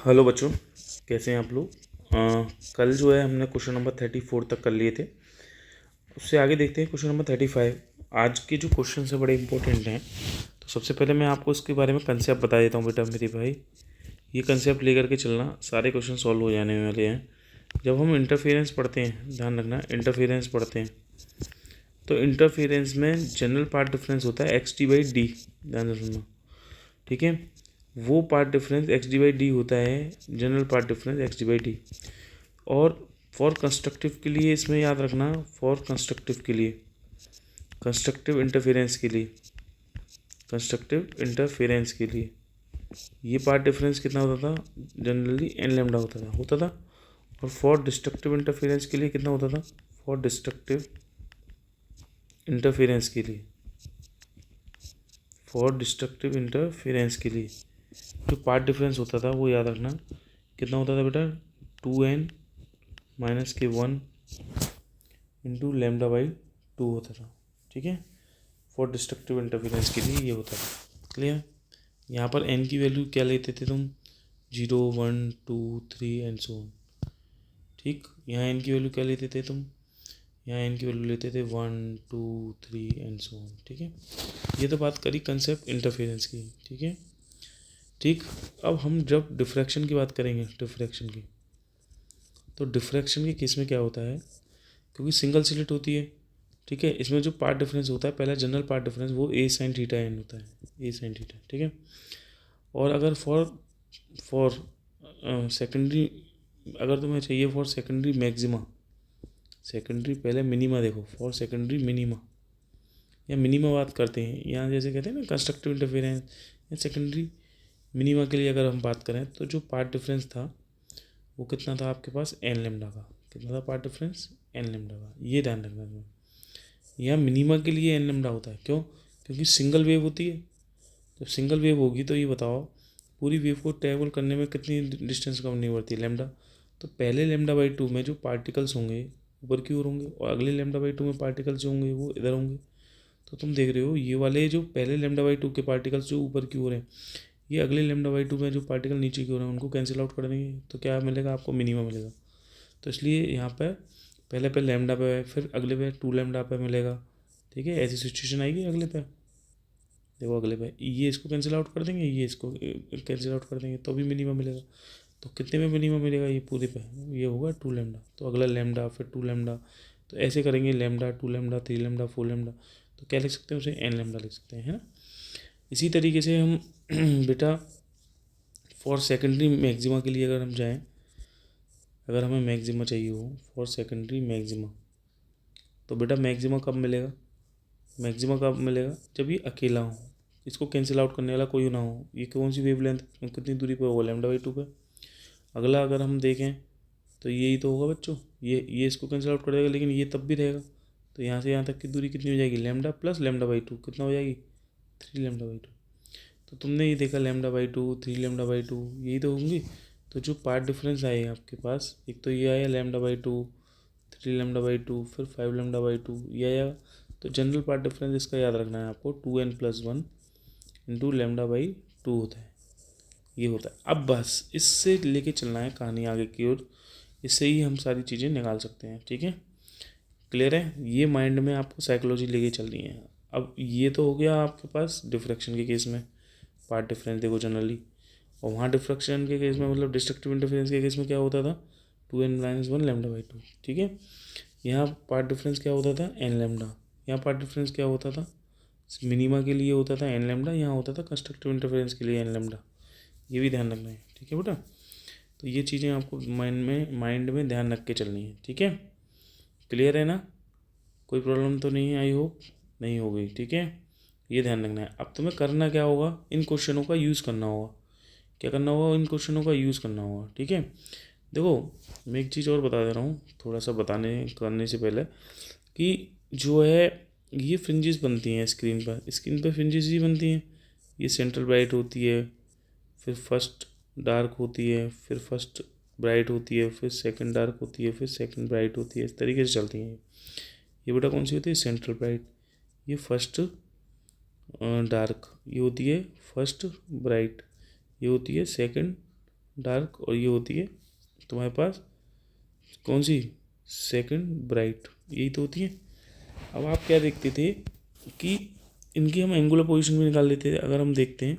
Hello बच्चों, कैसे हैं आप लोग। कल जो है हमने क्वेश्चन नंबर 34 तक कर लिए थे। उससे आगे देखते हैं क्वेश्चन नंबर 35। आज के जो क्वेश्चन है बड़े इंपॉर्टेंट हैं। तो सबसे पहले मैं आपको इसके बारे में कंसेप्ट बता देता हूँ बेटा मेरे भाई। ये कंसेप्ट लेकर के चलना, सारे क्वेश्चन सॉल्व हो जाने वाले हैं। जब हम इंटरफेरेंस पढ़ते हैं, ध्यान रखना, इंटरफेरेंस पढ़ते हैं तो इंटरफेरेंस में जनरल पार्ट डिफरेंस होता है एक्स डी बाई डी। ध्यान रखना, ठीक है। वो path difference x d by D होता है, general path difference x d by D. और फॉर कंस्ट्रक्टिव के लिए इसमें याद रखना, फॉर कंस्ट्रक्टिव के लिए, कंस्ट्रक्टिव इंटरफेरेंस के लिए, कंस्ट्रक्टिव इंटरफेरेंस के लिए ये पार्ट डिफरेंस कितना होता था, जनरली एन लेमडा होता था। और फॉर डिस्ट्रक्टिव इंटरफेरेंस के लिए कितना होता था, फॉर डिस्ट्रक्टिव इंटरफेरेंस के लिए, फॉर डिस्ट्रक्टिव इंटरफेरेंस के लिए जो पार्ट डिफरेंस होता था वो याद रखना कितना होता था बेटा, 2n माइनस के 1 इंटू लेमडा बाई 2 होता था, ठीक है। फॉर डिस्ट्रक्टिव इंटरफेरेंस के लिए ये होता था। क्लियर। यहाँ पर n की वैल्यू क्या लेते थे तुम, 0 1 2 3 एंड सो ऑन, ठीक। यहाँ n की वैल्यू क्या लेते थे तुम, यहाँ n की वैल्यू लेते थे 1 2 3 एंड सो ऑन, ठीक है। ये तो बात करी कंसेप्ट इंटरफेरेंस की, ठीक है। ठीक। अब हम जब डिफ्रैक्शन की बात करेंगे, डिफ्रैक्शन की, तो डिफ्रैक्शन के केस में क्या होता है, क्योंकि सिंगल स्लिट होती है, ठीक है। इसमें जो पार्ट डिफरेंस होता है, पहला जनरल पार्ट डिफरेंस वो ए साइन थीटा एन होता है, ए साइन थीटा, ठीक है। और अगर फॉर फॉर सेकेंडरी, अगर तुम्हें चाहिए फॉर सेकेंडरी मैक्सिमा, सेकेंडरी पहले मिनिमा देखो, फॉर सेकेंडरी मिनिमा या मिनिमा बात करते हैं यहाँ, जैसे कहते हैं ना कंस्ट्रक्टिव इंटरफेरेंस, या सेकेंडरी मिनिमा के लिए अगर हम बात करें तो जो पार्ट डिफरेंस था वो कितना था आपके पास, एन लेमडा का। कितना था पार्ट डिफरेंस, एन लेमडा का। ये ध्यान रखना है। यहाँ मिनिमा के लिए एन लेमडा होता है, क्यों, क्योंकि सिंगल वेव होती है। जब सिंगल वेव होगी तो ये बताओ पूरी वेव को ट्रैवल करने में कितनी डिस्टेंस कम नहीं बढ़ती है, लेमडा। तो पहले लेमडा बाई 2 में जो पार्टिकल्स होंगे ऊपर की ओर होंगे, और अगले लेमडा बाई 2 में पार्टिकल्स जो होंगे वो इधर होंगे। तो तुम देख रहे हो ये वाले जो पहले लेमडा बाई 2 के पार्टिकल्स जो ऊपर की ओर हैं, ये अगले लेमडा बाई 2 में जो पार्टिकल नीचे की ओर हैं उनको कैंसिल आउट कर देंगे, तो क्या मिलेगा आपको, मिनिमम मिलेगा। तो इसलिए यहाँ पर पहले पे लेमडा पे, फिर अगले पे 2 लेमडा पे मिलेगा, ठीक है। ऐसी सिचुएशन आएगी अगले पे, देखो अगले पे ये इसको कैंसिल आउट कर देंगे, ये इसको कैंसिल आउट कर देंगे, तो भी मिनिमम मिलेगा। तो कितने में मिनिमम मिलेगा, ये पूरे पे, ये होगा 2 लेमडा, तो अगला लेमडा फिर 2 लेमडा, तो ऐसे करेंगे लेमडा 2 लेमडा 3 लेमडा 4 लेमडा, तो क्या लिख सकते हैं उसे, एन लेमडा लिख सकते हैं, है ना। इसी तरीके से हम बेटा फॉर सेकेंडरी मैक्सिमा के लिए अगर हम जाएँ, अगर हमें मैक्सिमा चाहिए हो फॉर सेकेंडरी मैक्सिमा, तो बेटा मैक्सिमा कब मिलेगा, मैक्सिमा कब मिलेगा, जब ये अकेला हो, इसको कैंसिल आउट करने वाला कोई ना हो। ये कौन सी वेवलेंथ, कितनी दूरी पे होगा, लेमडा बाई 2 पे। अगला अगर हम देखें तो यही तो होगा बच्चों, ये इसको कैंसिल आउट कर देगा, लेकिन ये तब भी रहेगा। तो यहाँ से यहाँ तक की दूरी कितनी हो जाएगी, लेमडा प्लस लेमडा बाई 2 कितना हो जाएगी, 3 लेमडा बाई 2। तो तुमने ये देखा लेमडा बाई 2 3 लेमडा बाई 2 यही तो होंगी। तो जो पार्ट डिफरेंस आए आपके पास, एक तो ये आया लेमडा बाई 2, 3 लेमडा बाई 2, फिर 5 लेमडा बाई 2, ये आया। तो जनरल पार्ट डिफरेंस इसका याद रखना है आपको, 2n+1 इंटू लेमडा बाई 2 होता है, ये होता है। अब बस इससे लेके चलना है कहानी आगे की ओर, इससे ही हम सारी चीज़ें निकाल सकते हैं, ठीक है। क्लियर है, ये माइंड में आपको साइकोलॉजी लेके चलनी है। अब ये तो हो गया आपके पास डिफ्रैक्शन के केस में पार्ट डिफरेंस देखो जनरली, और वहाँ डिफ्रैक्शन के केस में मतलब डिस्ट्रक्टिव इंटरफेरेंस के केस में क्या होता था, 2n-1 लेमडा बाई 2, ठीक है। यहाँ पार्ट डिफरेंस क्या होता था, एन लेमडा। यहाँ पार्ट डिफरेंस क्या होता था, मिनिमा के लिए होता था एन लेमडा, यहाँ होता था कंस्ट्रक्टिव इंटरफेरेंस के लिए एन लेमडा। ये भी ध्यान रखना है, ठीक है बेटा। तो ये चीज़ें आपको माइंड में ध्यान रख के चलनी है, ठीक है। क्लियर है ना, कोई प्रॉब्लम तो नहीं है, आई होप नहीं हो गई, ठीक है। ये ध्यान रखना है। अब तुम्हें करना क्या होगा, इन क्वेश्चनों का यूज़ करना होगा। क्या करना होगा, इन क्वेश्चनों का यूज़ करना होगा, ठीक है। देखो मैं एक चीज़ और बता दे रहा हूँ थोड़ा सा बताने करने से पहले, कि जो है ये फ्रिंजेस बनती हैं स्क्रीन पर फ्रिंजेस ही बनती हैं। ये सेंट्रल ब्राइट होती है, फिर फर्स्ट डार्क होती है, फिर फर्स्ट ब्राइट होती है, फिर सेकंड डार्क होती है, फिर सेकंड ब्राइट होती है, इस तरीके से चलती हैं। ये बेटा कौन सी होती है, सेंट्रल ब्राइट। ये फर्स्ट डार्क, ये होती है फर्स्ट ब्राइट, ये होती है सेकंड डार्क, और ये होती है तुम्हारे पास कौन सी, सेकंड ब्राइट, यही तो होती है। अब आप क्या देखते थे कि इनकी हम एंगुलर पोजीशन भी निकाल लेते थे। अगर हम देखते हैं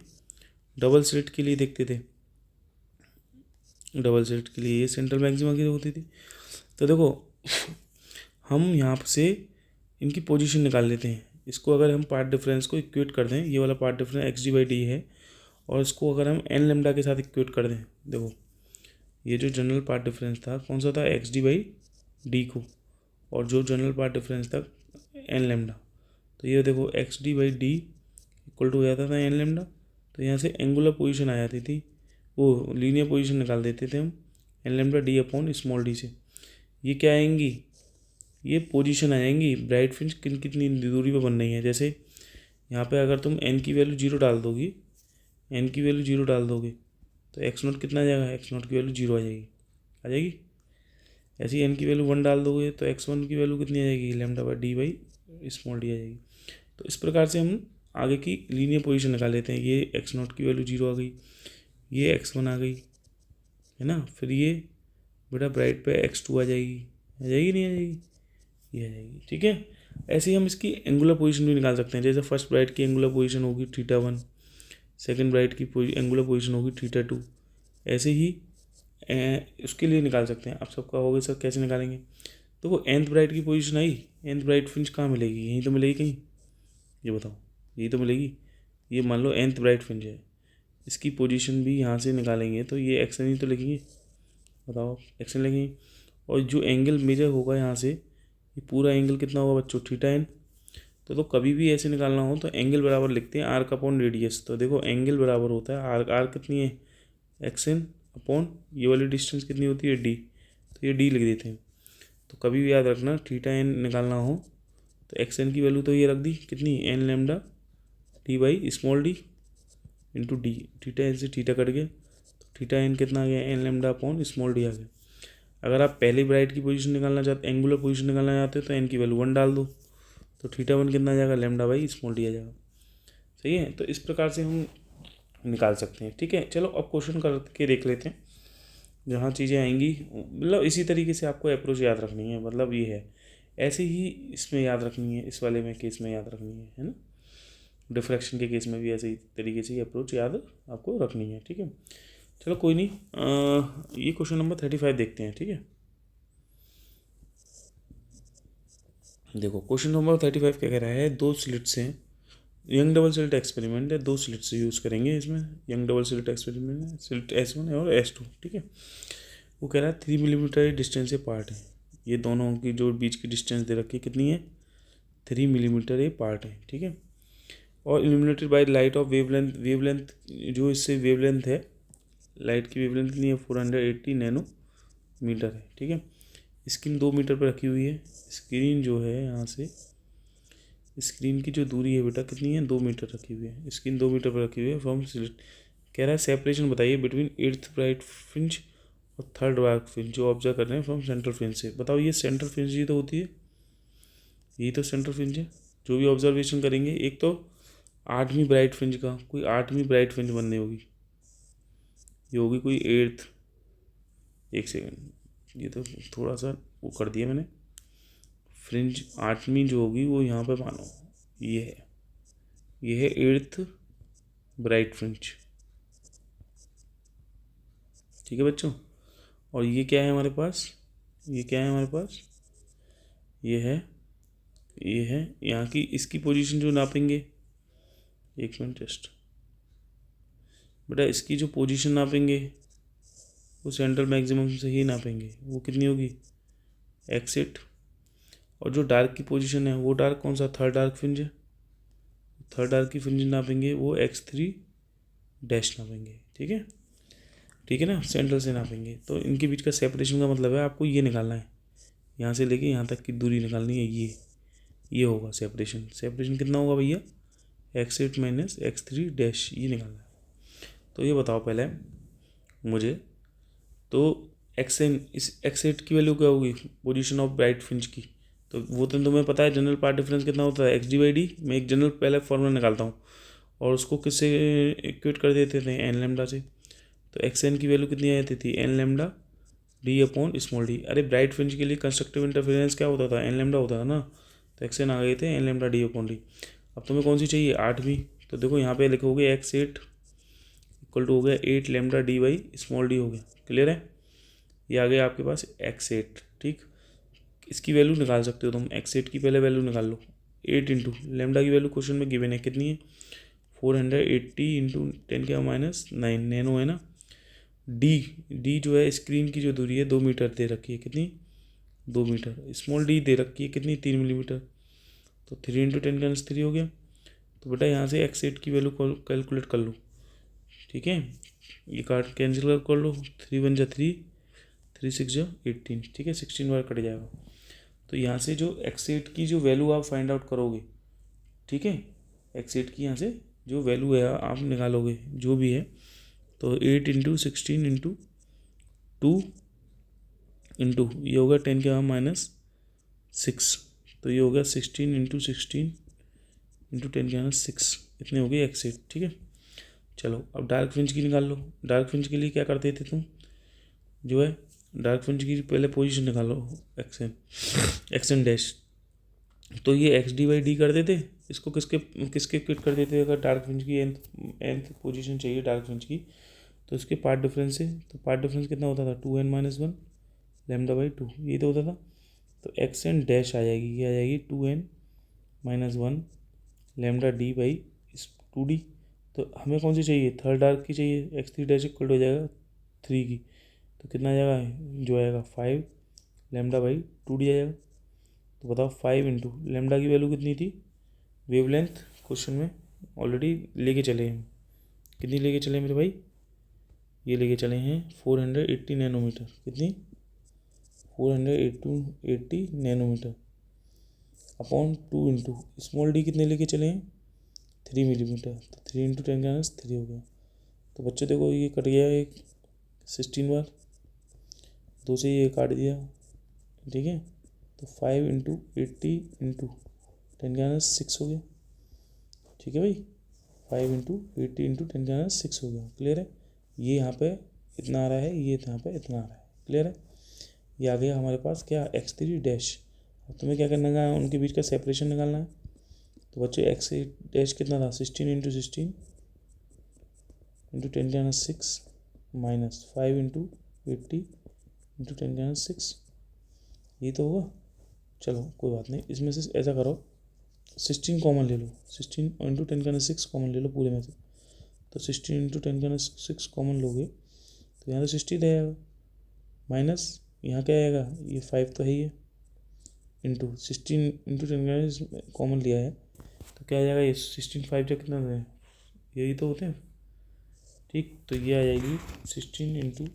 डबल स्लिट के लिए, देखते थे डबल स्लिट के लिए ये सेंट्रल मैक्सिमा की होती थी। तो देखो हम यहाँ से इनकी पोजीशन निकाल लेते हैं। इसको अगर हम पार्ट डिफरेंस को इक्वेट कर दें, ये वाला path difference x d by D है, और इसको अगर हम एन लेमडा के साथ इक्वेट कर दें, देखो ये जो जनरल पार्ट डिफरेंस था कौन सा था, एक्स डी बाई डी को, और जो जनरल पार्ट डिफरेंस था एन लेमडा, तो ये देखो x d by d equal to हो जाता था एन लेमडा। तो यहाँ से एंगुलर पोजीशन आ जाती थी, वो लीनियर पोजीशन निकाल देते थे हम n lambda d upon small d से। ये क्या आएंगी, ये पोजीशन आ जाएंगी ब्राइट फ्रिंज कितनी दूरी पे बन रही है। जैसे यहाँ पे अगर तुम एन की वैल्यू जीरो डाल दोगी, एन की वैल्यू जीरो डाल दोगे तो एक्स नोट कितना आ जाएगा, एक्स नोट की वैल्यू जीरो आ जाएगी। ऐसी एन की वैल्यू वन डाल दोगे तो एक्स वन की वैल्यू कितनी आ जाएगी, lambda by d by small d आ जाएगी। तो इस प्रकार से हम आगे की लीनियर पोजीशन निकाल लेते हैं। ये एक्स नोट की वैल्यू जीरो आ गई, ये एक्स वन आ गई, है ना। फिर ये बेटा ब्राइट पे एक्स टू आ जाएगी नहीं आ जाएगी, ये आ जाएगी, ठीक है। ऐसे ही हम इसकी एंगुलर पोजीशन भी निकाल सकते हैं। जैसे फर्स्ट ब्राइट की एंगुलर पोजीशन होगी थीटा वन, सेकेंड ब्राइट की एंगुलर पोजीशन होगी थीटा टू, ऐसे ही उसके लिए निकाल सकते हैं। आप सबका होगा सर कैसे निकालेंगे, तो वो nth ब्राइट की पोजीशन आई, nth ब्राइट फ्रिंज कहाँ मिलेगी, यहीं तो मिलेगी कहीं, ये बताओ, यही तो मिलेगी। ये मान लो nth ब्राइट फ्रिंज है, इसकी पोजीशन भी यहाँ से निकालेंगे तो ये एक्सन ही तो लिखेंगे, बताओ एक्सन लिखेंगे। और जो एंगल मेजर होगा यहाँ से, ये पूरा एंगल कितना होगा बच्चों, थीटा एन। तो कभी भी ऐसे निकालना हो तो एंगल बराबर लिखते हैं आर्क अपॉन रेडियस। तो देखो एंगल बराबर होता है आर्क, आर्क कितनी है एक्स एन अपॉन ये वाली डिस्टेंस कितनी होती है डी, तो ये डी लिख देते हैं। तो कभी भी याद रखना थीटा एन निकालना हो तो एक्स एन की वैल्यू तो ये रख दी कितनी, n lambda d by small d into d, theta n से थीटा कट गया तो थीटा एन कितना आ गया, n lambda upon small d आ गया। अगर आप पहले ब्राइट की पोजीशन निकालना चाहते, एंगुलर पोजीशन निकालना चाहते हो तो एन की वैल्यू वन डाल दो, तो थीटा वन कितना आ जाएगा, लेमडा बाई स्मॉल डी आ जाएगा। सही है, तो इस प्रकार से हम निकाल सकते हैं, ठीक है। चलो अब क्वेश्चन करके देख लेते हैं, जहाँ चीज़ें आएंगी मतलब इसी तरीके से आपको अप्रोच याद रखनी है। मतलब ये है, ऐसे ही इसमें याद रखनी है, इस वाले में केस में याद रखनी है ना। डिफ्रैक्शन के केस में भी ऐसे ही तरीके से अप्रोच याद आपको रखनी है, ठीक है। चलो कोई नहीं, ये क्वेश्चन नंबर 35 देखते हैं, ठीक है। देखो क्वेश्चन नंबर 35 क्या कह रहा है, दो स्लिट्स हैं, यंग डबल स्लिट एक्सपेरिमेंट है, दो स्लिट्स यूज़ करेंगे इसमें। यंग डबल स्लिट एक्सपेरिमेंट है, स्लिट S1 और S2, ठीक है। वो कह रहा है 3 मिलीमीटर डिस्टेंस से पार्ट है, ये दोनों की जो बीच की डिस्टेंस दे रखी है कितनी है, 3 मिलीमीटर ये पार्ट है, ठीक है। और illuminated by light of wavelength, wavelength जो इससे वेवलेंथ है, लाइट की वेवलेंथ कितनी है, 480 नैनोमीटर है, ठीक है। स्क्रीन 2 मीटर पर रखी हुई है, स्क्रीन जो है यहाँ से, स्क्रीन की जो दूरी है बेटा कितनी है, 2 मीटर रखी हुई है, स्क्रीन 2 मीटर पर रखी हुई है फ्रॉम स्लिट। कह रहा है सेपरेशन बताइए बिटवीन 8th ब्राइट फ्रिंज और 3rd डार्क फ्रिंज जो ऑब्जर्व कर रहे हैं फ्रॉम सेंट्रल फ्रिंज से। बताओ ये सेंट्रल फ्रिंज ही तो होती है, यही तो सेंट्रल फ्रिंज है। जो भी ऑब्जर्वेशन करेंगे, एक तो 8वीं ब्राइट फ्रिंज का, कोई 8वीं ब्राइट फ्रिंज बननी होगी, ये होगी कोई 8th, एक सेकेंड, ये तो थोड़ा सा वो कर दिया मैंने, फ्रिंज 8वीं जो होगी वो यहाँ पे मानो ये है 8th ब्राइट फ्रिंज, ठीक है बच्चों। और ये क्या है हमारे पास, ये क्या है हमारे पास, ये है यहाँ की, इसकी पोजीशन जो नापेंगे, एक मिनट जस्ट बेटा, इसकी जो पोजीशन नापेंगे वो सेंट्रल मैक्सिमम से ही नापेंगे, वो कितनी होगी एक्सिट। और जो डार्क की पोजीशन है वो डार्क कौन सा, 3rd डार्क फ्रिंज है, 3rd डार्क की फ्रिंज नापेंगे वो x3 डैश नापेंगे, ठीक है ना, सेंट्रल से नापेंगे। तो इनके बीच का सेपरेशन का मतलब है आपको ये निकालना है, यहाँ से लेके यहाँ तक की दूरी निकालनी है, ये होगा सेपरेशन। सेपरेशन कितना होगा भैया, x8 माइनस x3 डैश, ये निकालना है। तो ये बताओ पहले मुझे, तो xn, इस x8 की वैल्यू क्या होगी, पोजीशन ऑफ ब्राइट फ्रिंज की, तो वो तो तुम्हें पता है जनरल पार्ट डिफरेंस कितना होता है, एक्स डी बाई डी। मैं एक जनरल पहले फॉर्मूला निकालता हूँ और उसको किससे इक्वेट कर देते थे, एन लेमडा से। तो एक्स एन की वैल्यू कितनी आती थी, n lambda d upon small d. अरे ब्राइट फ्रिंज के लिए कंस्ट्रक्टिव इंटरफेरेंस क्या होता था, एन लेमडा होता था ना, तो एक्स एन आ गए थे n lambda d upon d. अब तुम्हें कौन सी चाहिए, 8वीं। तो देखो यहाँ पे लिखोगे एक्स एट इक्वल टू हो गया 8 lambda d by small D हो गया। क्लियर है, ये आ गया आपके पास एक्स एट। ठीक, इसकी वैल्यू निकाल सकते हो तुम, एक्स एट की पहले वैल्यू निकाल लो। 8 इंटू लेमडा की वैल्यू क्वेश्चन में गिवन है कितनी है, 480 इंटू 10⁻⁹ नैनो है ना। डी जो है स्क्रीन की जो दूरी है 2 मीटर दे रखी है, कितनी, 2 मीटर। स्मॉल डी दे रखी है कितनी, 3 मिलीमीटर। तो 3 इंटू 10⁻³ हो गया। तो बेटा यहाँ से एक्स एट की वैल्यू कैलकुलेट कर लो। ठीक है, ये कार्ड कैंसिल कर लो, 3 वन जा 3, 3 6 जा 18। ठीक है, 16 बार कट जाएगा। तो यहाँ से जो एक्स एट की जो वैल्यू आप फाइंड आउट करोगे, ठीक है, एक्स एट की यहाँ से जो वैल्यू है आप निकालोगे जो भी है, तो 8 इंटू 16 इंटू 2 इंटू ये होगा 10⁻⁶। तो ये होगा 16 इंटू 16 इंटू 10⁻⁶, इतने हो गए एक्स एट। ठीक है, चलो अब डार्क फ्रिंज की निकाल लो। डार्क फ्रिंज के लिए क्या करते थे तुम, जो है डार्क फ्रिंज की पहले पोजीशन निकालो, एक्स एन डैश। तो ये एक्स डी बाई डी कर देते, इसको किसके किसके किट कर देते, अगर डार्क फ्रिंज की nth पोजीशन चाहिए डार्क फ्रिंज की, तो इसके पार्ट डिफरेंस से, तो पार्ट डिफरेंस कितना होता था, 2n-1 लेमडा बाई 2, ये तो होता था। तो एक्स एन डैश आ जाएगी, ये आ जाएगी 2n-1 lambda d by 2d। तो हमें कौन सी चाहिए, थर्ड डार्क की चाहिए, एक्स थ्री डैश इक्वल हो जाएगा 3 की। तो कितना आ जाएगा, जो आएगा 5 लेमडा बाई 2d आ जाएगा। तो बताओ 5 इंटू लेमडा की वैल्यू कितनी थी, वेवलेंथ क्वेश्चन में ऑलरेडी लेके चले हैं, कितनी लेके चले मेरे भाई, ये लेके चले हैं 480 नैनोमीटर। कितनी, 480 nanometre upon 2 into small d कितने लेके चले हैं, 3 मिलीमीटर। तो 3 इंटू 10⁻³ हो गया। तो बच्चों देखो ये कट गया एक 16 बार, 2 से ये काट दिया। ठीक है, तो 5 इंटू 80 इंटू 10⁻⁶ हो गया। ठीक है भाई, 5 इंटू 80 इंटू 10⁻⁶ हो गया। क्लियर है, ये यहाँ पे इतना आ रहा है, ये यहाँ पे इतना आ रहा है। क्लियर है, ये आ गया हमारे पास क्या, एक्स थ्री डैश। अब तुम्हें क्या करना है, उनके बीच का सेपरेशन निकालना है। तो बच्चों एक्स डैश कितना था, 16 into 16 into 10⁻⁶ minus 5 into 80 into 10⁻⁶, ये तो होगा। चलो कोई बात नहीं, इसमें से ऐसा करो 16 कॉमन ले लो, 16 इंटू 10⁻⁶ कॉमन ले लो पूरे में से। तो 16 इंटू 10⁻⁶ कॉमन लोगे तो यहाँ तो 60 रहेगा, माइनस यहाँ क्या आएगा, ये 5 तो है ही है, इंटू 16 इंटू 10 कॉमन लिया है तो क्या आ जाएगा, ये 16 5 जो कितना है, यही तो होते हैं। ठीक, तो ये आ जाएगी 16 इंटू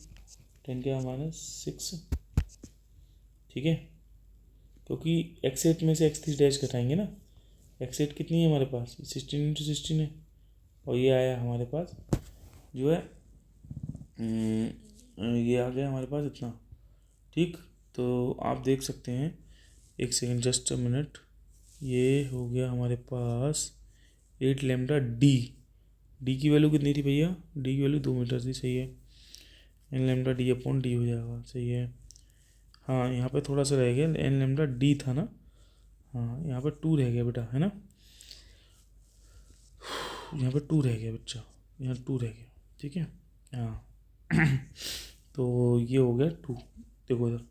10⁻⁶। ठीक है, क्योंकि एक्स एट में से एक्स थ्री डैश घटाएंगे ना, एक्स एट कितनी है हमारे पास, 16 इंटू 16 है, और ये आया हमारे पास जो है ये आ गया हमारे पास इतना। ठीक, तो आप देख सकते हैं, एक सेकेंड जस्ट अ मिनट, ये हो गया हमारे पास 8 लेमडा डी की वैल्यू कितनी थी भैया, डी की वैल्यू 2 मीटर थी, सही है। N lambda d upon d हो जाएगा, सही है। हाँ यहाँ पे थोड़ा सा रह गया, एन लेमडा डी था ना, हाँ यहाँ पे 2 रह गया बेटा, है ना, यहाँ पे 2 रह गया बच्चा, यहाँ 2 रह गया। ठीक है, हाँ तो ये हो गया 2, देखो इधर,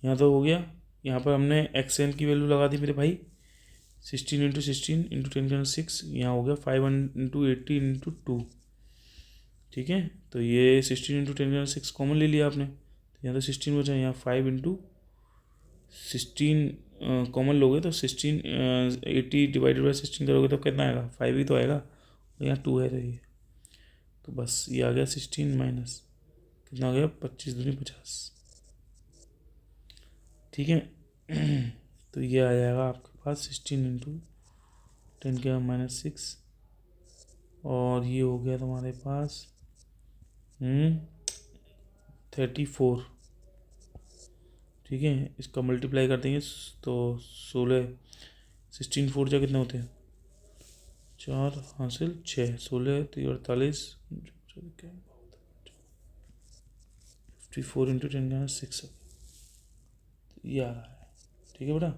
यहाँ तो हो गया। यहाँ पर हमने एक्स एन की वैल्यू लगा दी मेरे भाई, 16 इंटू 16 इंटू 10⁻⁶, यहाँ हो गया 5 इंटू 80 इंटू 2। ठीक है, तो ये 16 इंटू 10⁻⁶ कॉमन ले लिया आपने, तो यहाँ तो 16 बचा, यहाँ 5 इंटू 16 कॉमन लोगे तो 16 80 डिवाइडेड बाई 16 करोगे तो कितना आएगा, 5 ही तो आएगा, और यहाँ 2 है, तो ये तो बस ये आ गया 16 माइनस कितना हो गया, 25 दूनी 50। ठीक है तो ये आ जाएगा आपके पास 16 इंटू 10⁻⁶, और ये हो गया तुम्हारे पास 34। ठीक है, इसका मल्टीप्लाई कर देंगे तो 16, 16 4 जा कितने होते हैं, 4 हासिल 6, 16 तो 48, 54 इंटू 10⁻6 ये आ रहा है। ठीक है बेटा,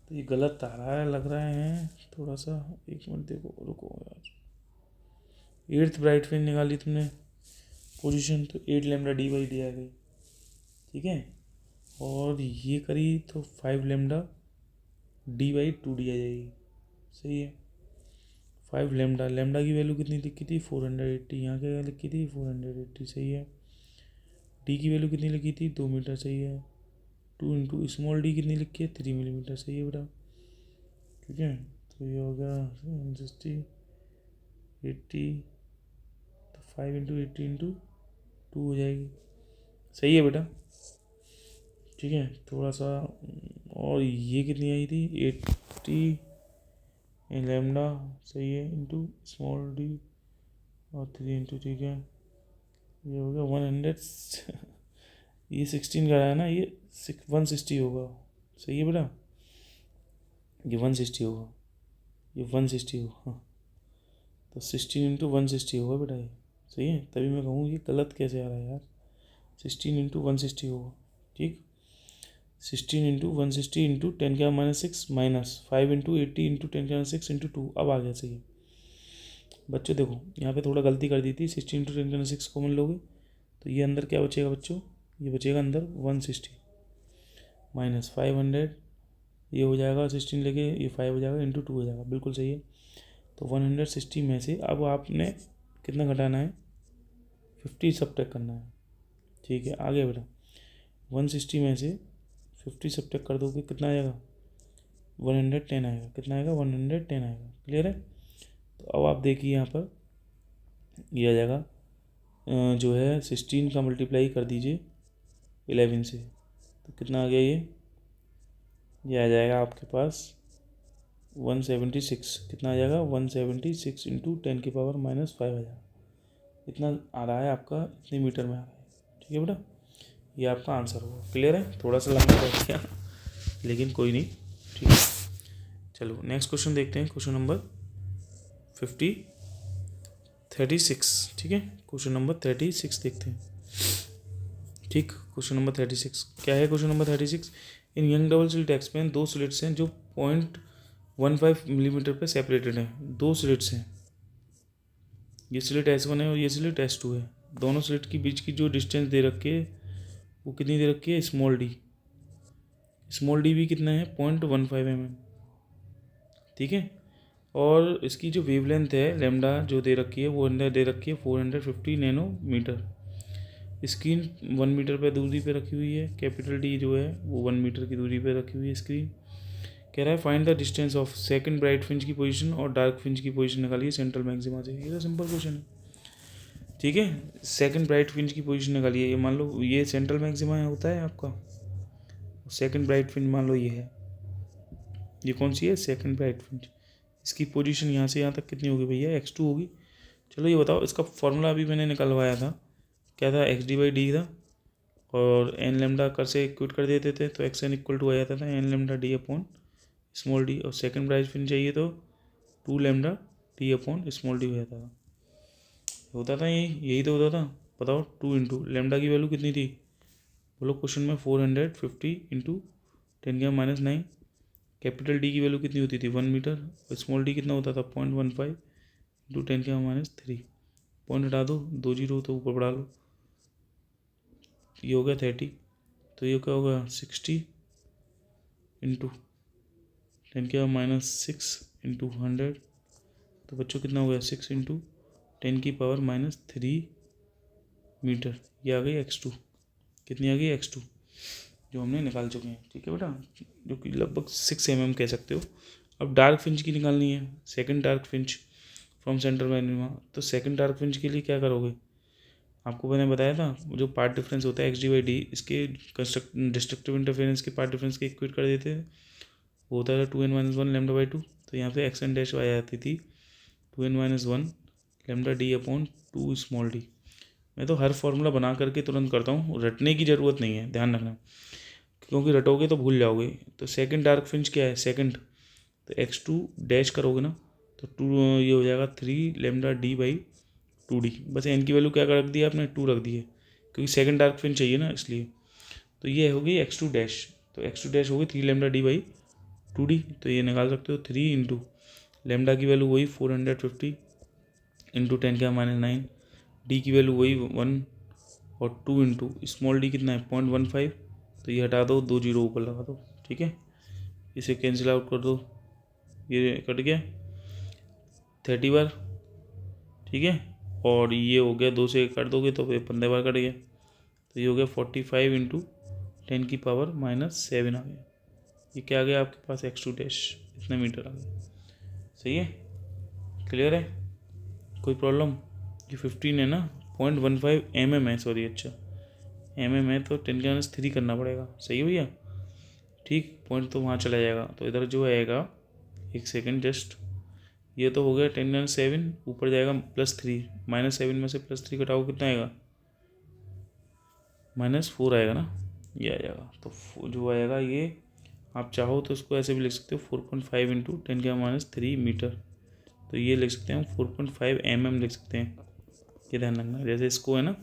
तो ये गलत आ रहा है लग रहा है थोड़ा सा। एक मिनट देखो, रुको यार। 8th ब्राइट फ्रिंज निकाली तुमने पोजीशन, तो 8 लैम्डा डी बाई डी आ गई। ठीक है, और ये करी तो 5 लैम्डा डी बाई 2 डी आ जाएगी। सही है। 5 लैम्डा, लैम्डा की वैल्यू कितनी लिखी थी 480, यहाँ क्या लिखी थी 480। सही है। डी की वैल्यू कितनी लिखी थी 2 मीटर। सही है। 2 इंटू स्मॉल डी कितनी लिखी है 3 मिलीमीटर। सही है बेटा। ठीक है, तो ये हो गया 160 80, तो 5 इंटू 80 इंटू 2 हो जाएगी। सही है बेटा। ठीक है, थोड़ा सा। और ये कितनी आई थी 80 लैम्डा। सही है, इंटू स्मॉल डी और 3 इंटू। ठीक है, ये हो गया 100 ये 16 का है ना, ये 160 होगा। सही है बेटा, ये 160 होगा, ये 160 होगा। हाँ, तो 16 इंटू 160 होगा बेटा ये। सही है, तभी मैं कहूँ ये गलत कैसे आ रहा है यार। 16 इंटू 160 होगा। ठीक, 16 into 160 into 10⁻6 minus 5 into 80 into 10⁻6 into 2। अब आ गया। सही है बच्चों, देखो यहाँ पे थोड़ा गलती कर दी थी। 16 इंटू 10⁻6 कॉमन लोगे तो ये अंदर क्या बचेगा बच्चों, ये बचेगा अंदर 160 माइनस 500, ये हो जाएगा 16 लेके ये 5 हो जाएगा इंटू 2 हो जाएगा। बिल्कुल सही है। तो 160 में से अब आपने कितना घटाना है 50 सब्ट्रैक्ट करना है। ठीक है, आगे बेटा 160 में से 50 सब्ट्रैक्ट कर दोगे कितना आएगा 110 आएगा। कितना आएगा 110 आएगा। क्लियर है। तो अब आप देखिए यहाँ पर ये आ जाएगा जो है 16 का मल्टीप्लाई कर दीजिए 11 से, तो कितना आ गया ये आ जाएगा आपके पास 176। कितना आ जाएगा 176 इंटू 10⁻⁻5 आ जाएगा। इतना आ रहा है आपका, इतने मीटर में आ रहा है। ठीक है बेटा, ये आपका आंसर होगा। क्लियर है, थोड़ा सा लंबा बैठ गया लेकिन कोई नहीं। ठीक है, चलो नेक्स्ट क्वेश्चन देखते हैं। Question number 36। ठीक है, क्वेश्चन नंबर 36 देखते हैं। ठीक, क्वेश्चन नंबर 36 क्या है। क्वेश्चन नंबर 36, इन यंग डबल स्लिट एक्सपेन 2 स्लिट्स हैं जो 0.15 मिलीमीटर पे सेपरेटेड हैं। 2 स्लिट्स हैं, ये स्लिट S1 है और ये स्लिट S2 है। दोनों स्लिट के बीच की जो डिस्टेंस दे रखी है वो कितनी दे रखी है स्मॉल डी। स्मॉल डी भी कितना है 0.15 mm। ठीक है, और इसकी जो वेवलेंथ है लैम्डा जो दे रखी है वो अंदर दे रखी है 450 नैनोमीटर। स्क्रीन 1 मीटर पे दूरी पे रखी हुई है। कैपिटल डी जो है वो 1 मीटर की दूरी पे रखी हुई है स्क्रीन। कह रहा है find the distance of second bright fringe की पोजीशन और डार्क फ्रिंज की पोजीशन निकालिए सेंट्रल मैक्सिमा से। ये तो सिंपल क्वेश्चन है। ठीक है, सेकंड ब्राइट फ्रिंज की पोजीशन निकालिए। ये मान लो ये सेंट्रल मैक्सिमा होता है आपका, सेकंड ब्राइट फ्रिंज मान लो ये है। ये कौन सी है सेकंड ब्राइट फ्रिंज। इसकी पोजीशन यहाँ से यहाँ तक कितनी होगी भैया x2 होगी। चलो ये बताओ, इसका फॉर्मूला अभी मैंने निकलवाया था, क्या था xd/d था और n लैम्डा कर से इक्वेट कर देते थे तो xn इक्वल टू आ जाता था n lambda D upon small D. और सेकंड ब्राइट फ्रिंज चाहिए तो 2 lambda D upon small D हो जाता था। होता था यही तो होता था। बताओ 2 इंटू लैम्डा की वैल्यू कितनी थी बोलो क्वेश्चन में 450 इंटू 10⁻⁹। कैपिटल डी की वैल्यू कितनी होती थी 1 मीटर और स्मॉल डी कितना होता था 0.15 इंटू 10⁻3। पॉइंट हटा दो, 2 जीरो तो ऊपर बढ़ा लो, ये हो गया 30। तो ये क्या होगा 60 इंटू 10⁻6 इंटू 100। तो बच्चों कितना हो गया 6 इंटू 10⁻³ मीटर। ये आ गई x2। कितनी आ गई x2 जो हमने निकाल चुके हैं। ठीक है बेटा, जो कि लगभग 6 mm कह सकते हो। अब डार्क फ्रिंज की निकालनी है, second dark fringe from central maxima. तो सेकंड डार्क फ्रिंज के लिए क्या करोगे, आपको मैंने बताया था जो पार्ट डिफरेंस होता है xd/d, इसके डिस्ट्रक्टिव इंटरफेरेंस के पार्ट डिफरेंस के इक्वेट कर देते हैं, वो होता था 2n-1 λ/2। तो यहाँ पे xn डैश आ जाती थी 2n-1 lambda D upon 2 small D. मैं तो हर फॉर्मूला बना करके तुरंत करता हूँ, रटने की ज़रूरत नहीं है, ध्यान रखना, क्योंकि रटोगे तो भूल जाओगे। तो सेकंड डार्क फ्रिंज क्या है सेकंड, तो x2 डैश करोगे ना तो 2 ये हो जाएगा 3 λ d/2d। बस n की वैल्यू क्या रख दी आपने 2 रख दी है, क्योंकि सेकंड डार्क फ्रिंज चाहिए ना, इसलिए। तो ये हो गई x2 डैश, तो x2 डैश हो गई 3 लेमडा डी बाई 2d। तो ये निकाल सकते हो 3 इंटू लेमडा की वैल्यू वही 450 इंटू 10⁻⁹, डी की वैल्यू वही 1 और 2 इंटू स्मॉल डी कितना है 0.15, तो ये हटा दो, 2 जीरो ऊपर लगा दो, ठीक है। इसे कैंसिल आउट कर दो, ये कट गया 30 बार, ठीक है। और ये हो गया 2 से काट दोगे तो 15 बार कट गया, तो ये हो गया 45 इंटू 10⁻⁷ आ गया। ये क्या आ गया आपके पास x2 डैश, इतने मीटर आ गया। सही है, क्लियर है, कोई प्रॉब्लम? ये 15 है ना, 0.15 mm है, सॉरी, अच्छा mm है तो 10⁻³ करना पड़ेगा। सही है भैया, ठीक, पॉइंट तो वहाँ चला जाएगा। तो इधर जो आएगा, एक सेकेंड जस्ट, ये तो हो गया 10⁻⁷, ऊपर जाएगा +3, -7 में से +3 घटाओ कितना आएगा, -4 आएगा ना, ये आ जाएगा। तो जो आएगा ये, आप चाहो तो इसको ऐसे भी लिख सकते हो 4.5 इंटू 10⁻³ मीटर, तो ये लिख सकते हैं हम 4.5 mm लिख सकते हैं, ये ध्यान रखना। जैसे इसको है ना,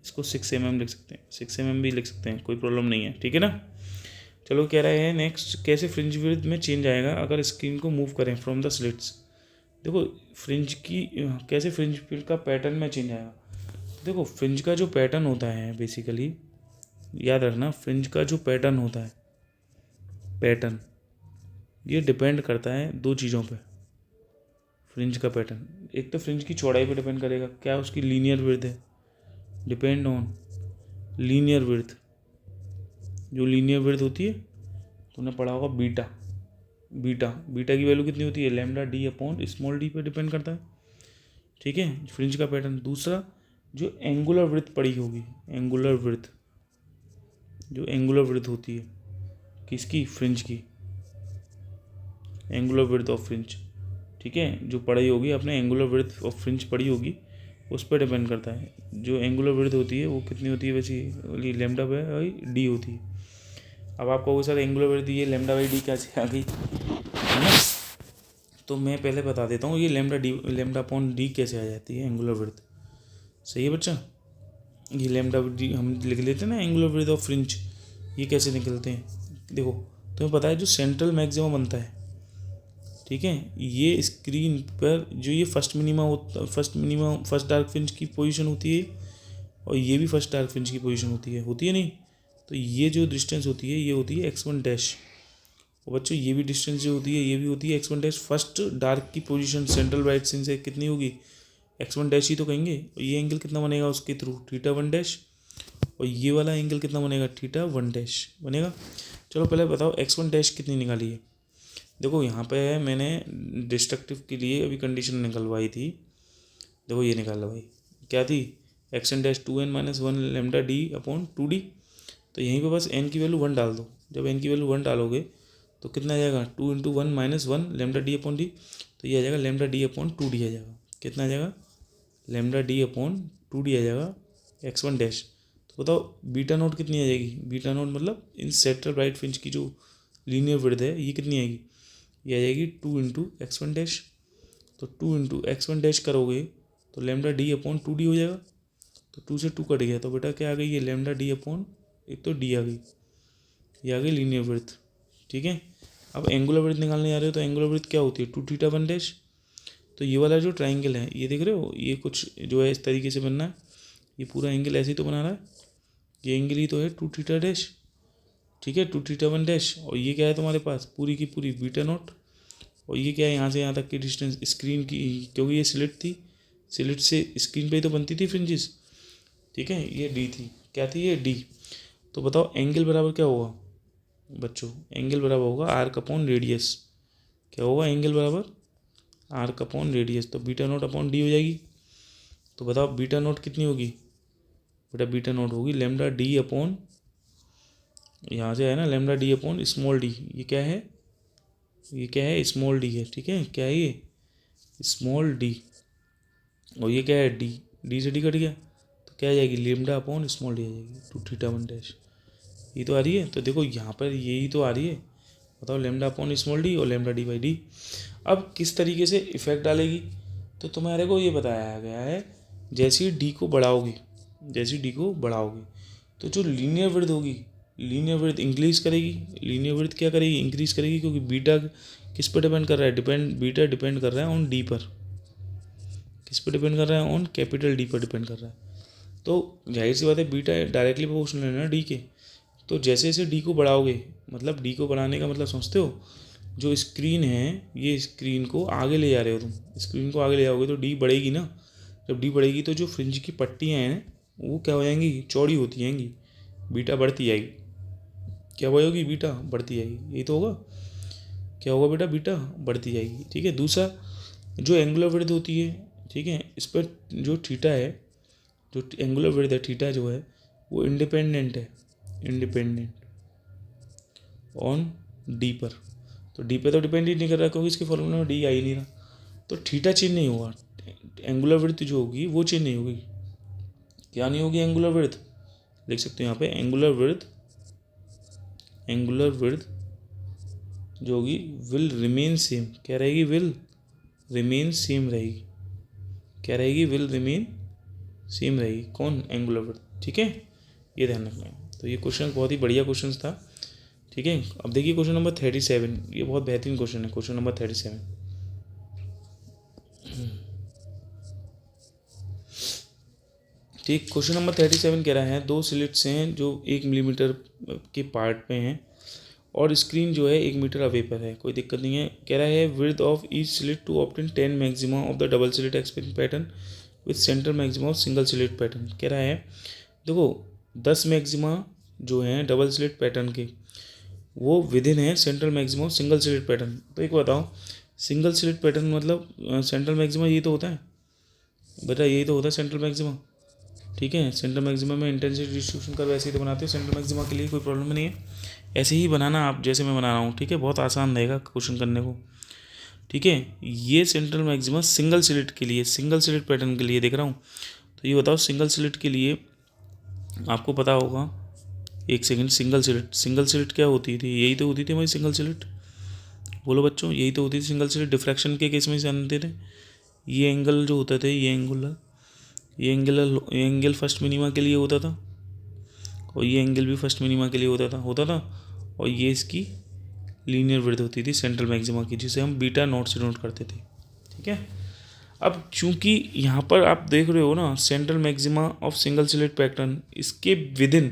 इसको 6 mm लिख सकते हैं, 6 mm भी लिख सकते हैं, कोई प्रॉब्लम नहीं है, ठीक है ना। चलो, कह रहे हैं नेक्स्ट, कैसे फ्रिंज विड्थ में चेंज आएगा अगर स्क्रीन को मूव करें फ्रॉम द स्लिट्स। देखो फ्रिंज की कैसे फ्रिंज विड्थ का पैटर्न में चेंज आएगा। देखो फ्रिंज का जो पैटर्न होता है, बेसिकली याद रखना, फ्रिंज का जो पैटर्न होता है, पैटर्न ये डिपेंड करता है 2 चीज़ों पे। फ्रिंज का पैटर्न, एक तो फ्रिंज की चौड़ाई पे डिपेंड करेगा, क्या उसकी लीनियर विड्थ है, डिपेंड ऑन लीनियर विड्थ। जो लीनियर विड्थ होती है, तुमने पढ़ा होगा बीटा, बीटा की वैल्यू कितनी होती है, lambda d upon small D पे डिपेंड करता है, ठीक है, फ्रिंज का पैटर्न। दूसरा, जो एंगुलर विड्थ पड़ी होगी, एंगुलर विड्थ, जो एंगुलर विड्थ होती है किसकी, फ्रिंज की, एंगुलर विड्थ ऑफ फ्रिंज, ठीक है, जो पढ़ी होगी आपने एंगुलर विड्थ ऑफ फ्रिंज पढ़ी होगी, उस पर डिपेंड करता है। जो एंगुलर विड्थ होती है वो कितनी होती है, वैसी लेमडा बाई डी होती है। अब आपको वो सर एंगुलर विड्थ ये लेमडा बाई डी कैसे आ गई, है ना, तो मैं पहले बता देता हूँ ये लेमडा अपॉन डी कैसे आ जाती है एंगुलर विड्थ। सही है बच्चा, ये लेमडा डी हम लिख लेते हैं ना, एंगुलर विड्थ ऑफ फ्रिंज, ये कैसे निकलते हैं। देखो तुम्हें पता है जो सेंट्रल मैक्सिमम बनता है, ठीक है, ये स्क्रीन पर जो ये फर्स्ट डार्क फ्रिंज की पोजीशन होती है, और ये भी फर्स्ट डार्क फ्रिंज की पोजीशन होती है नहीं। तो ये जो डिस्टेंस होती है, ये होती है x1 डैश, और बच्चों ये भी डिस्टेंस जो होती है, ये भी होती है x1 डैश। फर्स्ट डार्क की पोजीशन सेंट्रल राइट सिन से कितनी होगी, x1 डैश ही तो कहेंगे। और ये एंगल कितना बनेगा उसके थ्रू, θ1 डैश, और ये वाला एंगल कितना बनेगा, θ1 डैश बनेगा। चलो पहले बताओ x1 डैश कितनी निकाली है। देखो यहाँ पे मैंने डिस्ट्रक्टिव के लिए अभी कंडीशन निकलवाई थी, देखो ये निकाल भाई, क्या थी, x1 dash 2n-1 lambda d upon 2d। तो यहीं पे बस n की वैल्यू 1 डाल दो, जब n की वैल्यू 1 डालोगे तो कितना आ जाएगा, 2 into 1-1 lambda d upon D, तो ये आ जाएगा लेमडा डी अपॉन 2d आ जाएगा। कितना आ जाएगा, लेमडा डी अपॉन 2d आ जाएगा x1 डैश। तो बताओ बीटा नोट कितनी आ जाएगी, बीटा नोट मतलब इन सेंट्रल राइट फ्रिंज की जो लीनियर विड्थ है, ये कितनी आएगी, ये आ जाएगी 2 इंटू x1 डैश। तो 2 इंटू x1 डैश करोगे तो लेमडा डी अपॉन 2d हो जाएगा। तो 2 से 2 कट गया, तो बेटा क्या आ गई, ये लेमडा डी अपॉन, एक तो d आ गई, ये आ गई लीनियर विड्थ, ठीक है। अब एंगुलर विड्थ निकालने जा रहे हो, तो एंगुलर विड्थ क्या होती है, 2θ1 डैश। तो ये वाला जो ट्राइंगल है, ये देख रहे हो, ये कुछ जो है इस तरीके से बनना है, ये पूरा एंगल ऐसे ही तो बना रहा है, ये एंगल ही तो है 2θ डैश, ठीक है, 2θ1 डैश। और ये क्या है तुम्हारे पास, पूरी की पूरी बीटा नोट, और ये क्या है, यहाँ से यहाँ तक की डिस्टेंस स्क्रीन की, क्योंकि ये स्लिट थी, स्लिट से स्क्रीन पे ही तो बनती थी फ्रिंजेस, ठीक है, ये डी थी, क्या थी ये, डी। तो बताओ एंगल बराबर क्या होगा बच्चों, एंगल बराबर होगा आर्क अपॉन रेडियस। क्या होगा, एंगल बराबर आर्क अपॉन रेडियस, तो बीटा नोट अपॉन डी हो जाएगी। तो बताओ बीटा नोट कितनी होगी, बेटा बीटा नोट होगी लेमडा डी अपॉन, यहाँ से है ना lambda d upon small D, ये क्या है, ये क्या है, स्मॉल डी है, ठीक है, क्या है ये, स्मॉल डी, और ये क्या है, डी, डी से डी कट गया, तो क्या आ जाएगी, लेमडा अपॉन स्मॉल डी आ जाएगी, 2θ1 डैश। ये तो आ रही है, तो देखो यहाँ पर यही तो आ रही है, बताओ लेमडा अपॉन स्मॉल डी और लेमडा डी बाई डी। अब किस तरीके से इफेक्ट डालेगी, तो तुम्हारे को ये बताया गया है, जैसे ही डी को बढ़ाओगे, जैसे डी को बढ़ाओगे तो जो लीनियर विड्थ होगी, लीनियर विड्थ इंक्रीज करेगी। लीनियर विड्थ क्या करेगी? इंक्रीज करेगी, क्योंकि बीटा किस पर डिपेंड कर रहा है? बीटा डिपेंड कर रहा है ऑन डी पर। किस पर डिपेंड कर रहा है? ऑन कैपिटल डी पर डिपेंड कर रहा है। तो जाहिर सी बात है बीटा डायरेक्टली प्रोपोर्शनल है ना डी के। तो जैसे जैसे डी को बढ़ाओगे, मतलब डी को बढ़ाने का मतलब समझते हो, जो स्क्रीन है, ये स्क्रीन को आगे ले जा रहे हो तुम, स्क्रीन को आगे ले जाओगे तो डी बढ़ेगी ना। जब डी बढ़ेगी तो जो फ्रिंज की पट्टियाँ हैं वो क्या हो जाएंगी? चौड़ी होती जाएंगी, बीटा बढ़ती जाएगी। क्या होगी? बीटा बढ़ती जाएगी। यही तो होगा। क्या होगा बेटा? बीटा बढ़ती जाएगी। ठीक है। दूसरा, जो एंगुलर विड्थ होती है, ठीक है, इस पर जो थीटा है, जो एंगुलर विड्थ है थीटा जो है वो इंडिपेंडेंट है, इंडिपेंडेंट ऑन डी पर। तो डी पे तो डिपेंड ही नहीं कर रहा, क्योंकि इसके फॉर्मूले में डी आ ही नहीं रहा। तो थीटा चेंज नहीं होगा, एंगुलर विड्थ जो होगी वो चेंज नहीं होगी। क्या नहीं होगी? Angular width. लिख सकते हो यहाँ पे एंगुलर विड्थ, एंगुलर विड्थ जो होगी विल रिमेन सेम। क्या रहेगी? विल रिमेन सेम रहेगी। क्या रहेगी? विल रिमेन सेम रहेगी। कौन? Angular width. ठीक है, ये ध्यान रखना है। तो ये क्वेश्चन बहुत ही बढ़िया क्वेश्चन था। ठीक है। अब देखिए क्वेश्चन नंबर 37, ये बहुत बेहतरीन क्वेश्चन है। क्वेश्चन नंबर 37, ठीक। क्वेश्चन नंबर 37 कह रहा है, दो स्लिट्स हैं जो 1 मिलीमीटर के पार्ट पे हैं और स्क्रीन जो है 1 मीटर अवे पर है। कोई दिक्कत नहीं है। कह रहा है width of each slit to obtain 10 maxima of the double slit experiment pattern with centre maxima of single slit pattern. कह रहा है देखो 10 मैक्सिमा जो हैं डबल स्लिट पैटर्न के वो विदिन है central maxima of single slit pattern. तो एक बताओ, सिंगल स्लिट पैटर्न मतलब सेंट्रल मैक्सिमा यही तो होता है बेटा, यही तो होता है सेंट्रल मैक्सिमा। ठीक है। सेंट्रल मैक्सिमा में इंटेंसिटी डिस्ट्रीब्यूशन कर वैसे ही तो बनाते हो सेंट्रल मैक्सिमा के लिए, कोई प्रॉब्लम नहीं है। ऐसे ही बनाना आप जैसे मैं बना रहा हूँ। ठीक है, बहुत आसान रहेगा क्वेश्चन करने को। ठीक है, ये सेंट्रल मैक्सिमा सिंगल स्लिट के लिए, सिंगल स्लिट पैटर्न के लिए देख रहा हूँ। तो ये बताओ सिंगल स्लिट के लिए आपको पता होगा, एक second, single slit, single slit क्या होती थी? यही तो होती थी हमारी सिंगल स्लिट। बोलो बच्चों, यही तो होती थी सिंगल स्लिट। डिफ्रैक्शन के केस में जानते थे, ये एंगल जो होता था, ये एंगल फर्स्ट मिनिमा के लिए होता था और ये एंगल भी फर्स्ट मिनिमा के लिए होता था और ये इसकी लीनियर विड्थ होती थी सेंट्रल मैक्सिमा की, जिसे हम बीटा नॉट से नोट करते थे। ठीक है। अब चूंकि यहाँ पर आप देख रहे हो ना central maxima of single slit pattern, इसके विदिन,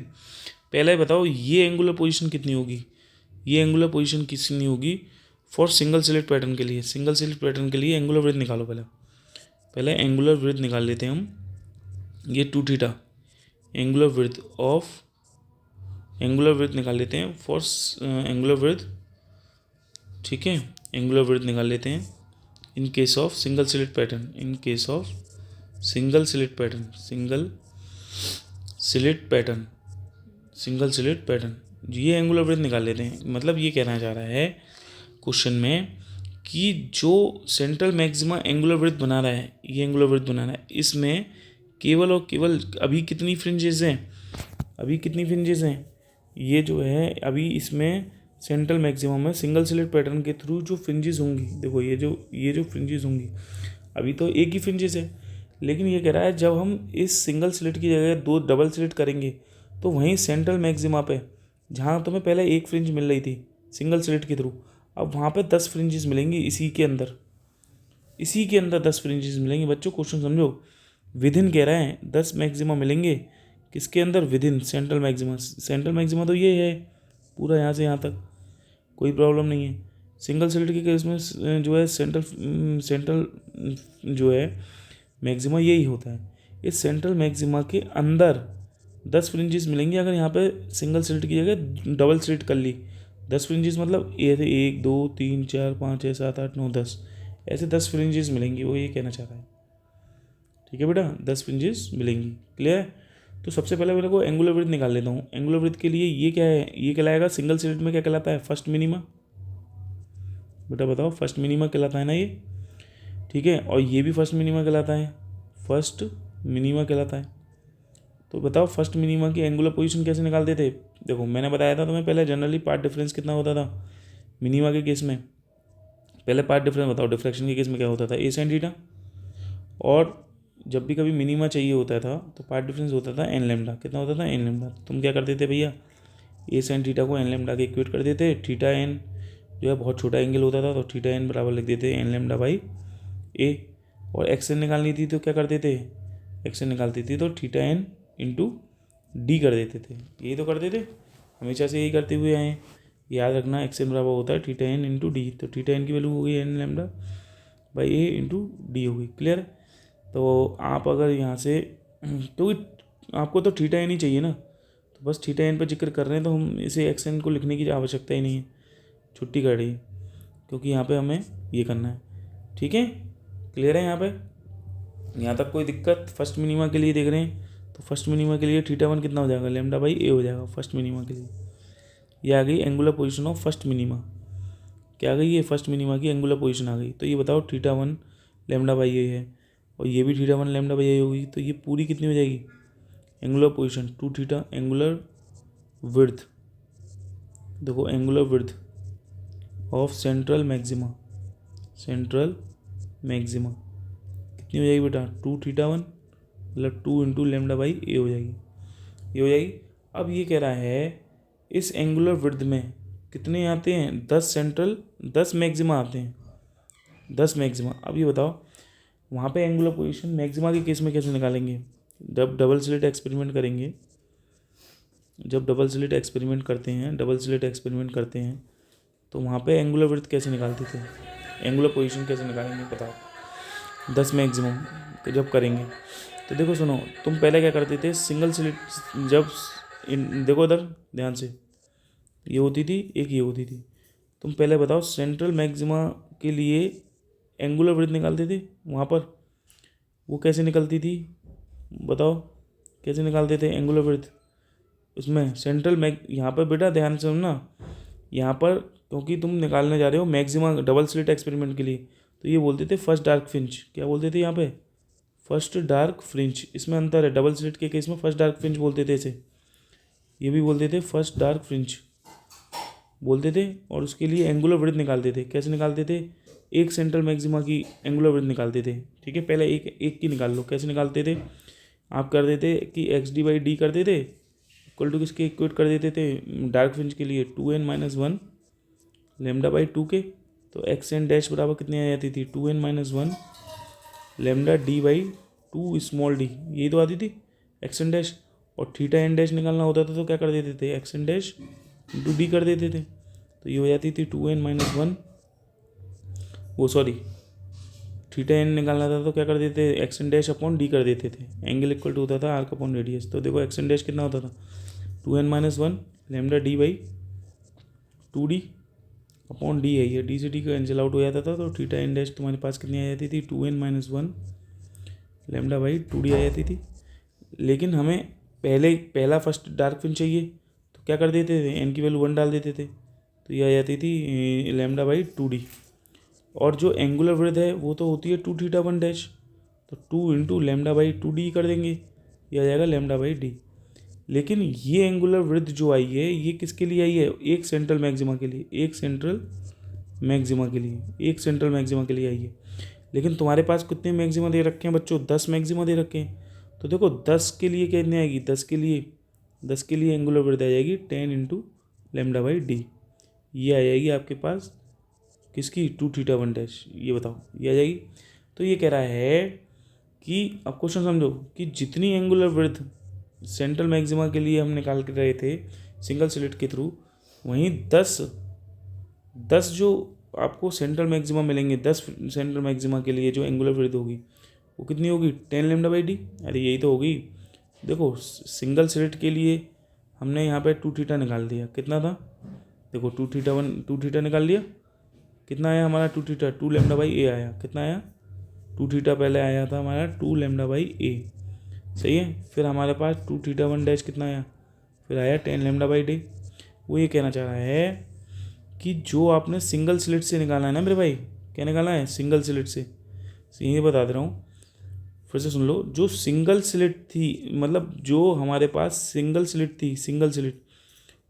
पहले बताओ ये एंगुलर पोजीशन कितनी होगी? ये एंगुलर पोजीशन कितनी होगी फॉर सिंगल स्लिट पैटर्न के लिए? सिंगल स्लिट पैटर्न के लिए एंगुलर विड्थ निकालो। पहले एंगुलर विड्थ निकाल लेते हैं हम। ये 2 थीटा एंगुलर विड्थ निकाल लेते हैं फॉर एंगुलर विड्थ। ठीक है, एंगुलर विड्थ निकाल लेते हैं in case of single slit pattern, in case of single slit pattern, single slit pattern ये एंगुलर विड्थ निकाल लेते हैं। मतलब ये कहना चाह रहा है क्वेश्चन में कि जो सेंट्रल मैक्सिमा एंगुलर विड्थ बना रहा है, ये एंगुलर विड्थ बना रहा है, इसमें केवल और केवल अभी कितनी फ्रिंजेस हैं? ये जो है अभी इसमें सेंट्रल मैक्सिमम में सिंगल स्लिट पैटर्न के थ्रू जो फ्रिंजेस होंगी, देखो ये जो फ्रिंजेस होंगी, अभी तो एक ही फ्रिंजेस है, लेकिन ये कह रहा है जब हम इस सिंगल स्लिट की जगह 2 डबल स्लिट करेंगे तो वहीं सेंट्रल मैक्सिमा पे, जहाँ तुम्हें पहले एक फ्रिंज मिल रही थी सिंगल स्लिट के थ्रू, अब वहाँ पे 10 फ्रिंजेस मिलेंगी इसी के अंदर 10 फ्रिंजेस मिलेंगे। बच्चों क्वेश्चन समझो, विदिन कह रहे हैं 10 मैक्सिमा मिलेंगे किसके अंदर? विदिन सेंट्रल मैक्सिमा तो ये है पूरा यहाँ से यहाँ तक, कोई प्रॉब्लम नहीं है। सिंगल स्लिट के केस में जो है सेंट्रल जो है मैक्सिमा यही होता है। इस सेंट्रल मैक्सिमा के अंदर 10 फ्रिंजेस मिलेंगी अगर यहाँ पे सिंगल स्लिट की जगह डबल स्लिट कर ली। 10 फ्रिंजेस मतलब 1 2 3 4 5 6 7 8 9 10, ऐसे 10 फ्रिंजेस मिलेंगी, वो ये कहना चाह रहा है। ठीक है बेटा, 10 फ्रिंजेस मिलेंगी। क्लियर है? तो सबसे पहले मेरे को एंगुलर विड्थ निकाल लेता हूँ। एंगुलर विड्थ के लिए ये क्या है? ये कहलाएगा सिंगल स्लिट में क्या कहलाता है? First minima. बेटा बताओ, फर्स्ट मिनिमा कहलाता है ना ये। ठीक है, और ये भी फर्स्ट मिनिमा कहलाता है, तो बताओ फर्स्ट मिनिमा की एंगुलर पोजीशन कैसे निकालते थे? देखो मैंने बताया था तुम्हें पहले जनरली पार्ट डिफरेंस कितना होता था मिनिमा के केस में। पहले पार्ट डिफरेंस बताओ, डिफ्रैक्शन के केस में क्या होता था? ए sin थीटा, और जब भी कभी मिनिमा चाहिए होता था तो पार्ट डिफरेंस होता था एन लेमडा। कितना होता था? N lambda. तुम क्या करते थे भैया, ए साइन थीटा को एन लेमडा के इक्वेट कर देते। थीटा एन जो है बहुत छोटा एंगल होता था तो थीटा एन बराबर लिख देते एन लेमडा बाई ए। और एक्स एन निकालनी थी तो क्या करते थे, एक्स एन निकालती थी तो थीटा एन इंटू डी कर देते थे। यही तो करते थे, हमेशा से यही करते हुए आए हैं। याद रखना एक्स एन बराबर होता है थीटा एन इंटू डी। तो थीटा एन की वैल्यू हो गई n lambda by a into d हो गई। क्लियर? तो आप अगर यहाँ से क्योंकि आपको तो थीटा एन ही चाहिए ना, तो बस थीटा एन पर जिक्र कर रहे हैं तो हम इसे एक्स एन को लिखने की आवश्यकता ही नहीं है, छुट्टी कर रही है, क्योंकि यहाँ पे हमें ये करना है। ठीक है, क्लियर है? यहाँ पे यहाँ तक कोई दिक्कत? फर्स्ट मिनिमा के लिए देख रहे हैं तो फर्स्ट मिनिमा के लिए थीटा वन कितना हो जाएगा, लेमडा बाई ए हो जाएगा फर्स्ट मिनिमा के लिए। ये आ गई angular position of first minima. क्या आ गई? ये फर्स्ट मिनिमा की एंगुलर पोजीशन आ गई। तो ये बताओ theta one lambda by a है और ये भी theta one lambda by a होगी, तो ये पूरी कितनी हो जाएगी angular position? 2 theta angular width. देखो angular width of central maxima, central maxima कितनी हो जाएगी बेटा? 2 थीटा वन मतलब 2 इंटू लेमडा बाई ए हो जाएगी, ये हो जाएगी। अब ये कह रहा है इस एंगुलर विड्थ में कितने आते हैं? 10 सेंट्रल, 10 मैक्सिमा आते हैं, 10 मैक्सिमा। अब ये बताओ वहाँ पे एंगुलर पोजीशन मैक्सिमा के केस में कैसे निकालेंगे? जब डबल स्लिट एक्सपेरिमेंट करेंगे, जब डबल स्लिट एक्सपेरिमेंट करते हैं, डबल स्लिट एक्सपेरिमेंट करते हैं तो वहाँ पे एंगुलर विड्थ कैसे निकालते थे, एंगुलर पोजीशन कैसे निकालेंगे बताओ 10 मैक्सिमम जब करेंगे? तो देखो सुनो, तुम पहले क्या करते थे, सिंगल स्लिट जब देखो इधर ध्यान से, ये होती थी एक, ये होती थी। तुम पहले बताओ सेंट्रल मैक्सिमा के लिए एंगुलर विड्थ निकालते थे वहाँ पर, वो कैसे निकलती थी बताओ, कैसे निकालते थे एंगुलर विड्थ उसमें सेंट्रल यहाँ पर बेटा ध्यान से सुनना, यहाँ पर क्योंकि तुम निकालने जा रहे हो मैक्सिमा डबल स्लिट एक्सपेरिमेंट के लिए, तो ये बोलते थे फर्स्ट डार्क फ्रिंज। क्या बोलते थे यहाँ पे? First dark fringe. इसमें अंतर है, डबल स्लिट के केस में फर्स्ट डार्क फ्रिंज बोलते थे इसे, ये भी बोलते थे फर्स्ट डार्क फ्रिंज बोलते थे। और उसके लिए एंगुलर विड्थ निकालते थे। कैसे निकालते थे? एक सेंट्रल मैक्सिमा की एंगुलर विड्थ निकालते थे। ठीक है, पहले एक की निकाल लो। कैसे निकालते थे? आप कर देते कि एक्स डी बाई डी कर देते इक्वल टू किसके इक्वेट कर देते थे डार्क फ्रिंज के लिए 2n-1 लेमडा बाई 2 के। तो एक्स एन डैश बराबर कितनी आ जाती थी 2n-1 lambda d by 2 small d, यही तो आती थी एक्स एन डैश। और थीटा एन डैश निकालना होता था तो क्या कर देते थे x n dash into d कर देते थे, तो ये हो जाती थी 2n-1, वो सॉरी थीटा एन निकालना था तो क्या कर देते x n dash upon d कर देते थे। एंगल इक्वल टू होता था आर्क अपॉन रेडियस। तो देखो एक्स एन डैश कितना होता था 2n-1 lambda d by 2d upon D है, ये डी से डी कैंसिल आउट हो जाता था। तो थीटा एन डैश तुम्हारे पास कितनी आ जाती थी 2n-1 लेमडा बाई 2d आ जाती थी। लेकिन हमें पहला फर्स्ट डार्क फ्रिंज चाहिए तो क्या कर देते थे एन की वैल्यू 1 डाल देते थे, तो ये आ जाती थी लेमडा बाई 2d। और जो एंगुलर विड्थ है वो तो होती है 2 थीटा 1 डैश, तो 2 इंटू लेमडा बाई 2d कर देंगे, ये आ जाएगा लेमडा बाई डी। लेकिन ये एंगुलर विड्थ जो आई है ये किसके लिए आई है? एक सेंट्रल मैक्सिमा के लिए, एक सेंट्रल मैक्सिमा के लिए, एक सेंट्रल मैक्सिमा के लिए आई है। लेकिन तुम्हारे पास कितने मैक्सिमा दे रखे हैं बच्चों? 10 मैक्सिमा दे रखे हैं। तो देखो 10 के लिए कितनी आएगी? 10 के लिए एंगुलर विड्थ आ जाएगी 10 इंटू लेमडा बाई डी। ये आ जाएगी आपके पास किसकी 2 थीटा 1 डैश, ये बताओ ये आ जाएगी। तो ये कह रहा है कि अब क्वेश्चन समझो कि जितनी एंगुलर विड्थ सेंट्रल मैक्सिमा के लिए हम निकाल के रहे थे सिंगल स्लिट के थ्रू, वहीं 10 जो आपको सेंट्रल मैक्सिमा मिलेंगे, 10 सेंट्रल मैक्सिमा के लिए जो एंगुलर विड्थ होगी वो कितनी होगी 10 लेमडा बाई डी। अरे यही तो होगी। देखो सिंगल स्लिट के लिए हमने यहाँ पे 2 थीटा निकाल दिया, कितना था देखो 2 थीटा निकाल लिया, कितना आया हमारा 2 थीटा 2 लेमडा बाई ए आया। कितना आया 2 थीटा पहले आया था हमारा 2 लेमडा बाई ए, सही है। फिर हमारे पास 2 थीटा 1 डैश कितना आया, फिर आया 10 लेमडा बाई डी। वो ये कहना चाह रहा है कि जो आपने सिंगल स्लिट से निकाला है ना मेरे भाई, क्या निकाला है सिंगल स्लिट से, यही बता दे रहा हूँ फिर से सुन लो। जो सिंगल स्लिट थी, मतलब जो हमारे पास सिंगल स्लिट थी, सिंगल स्लिट,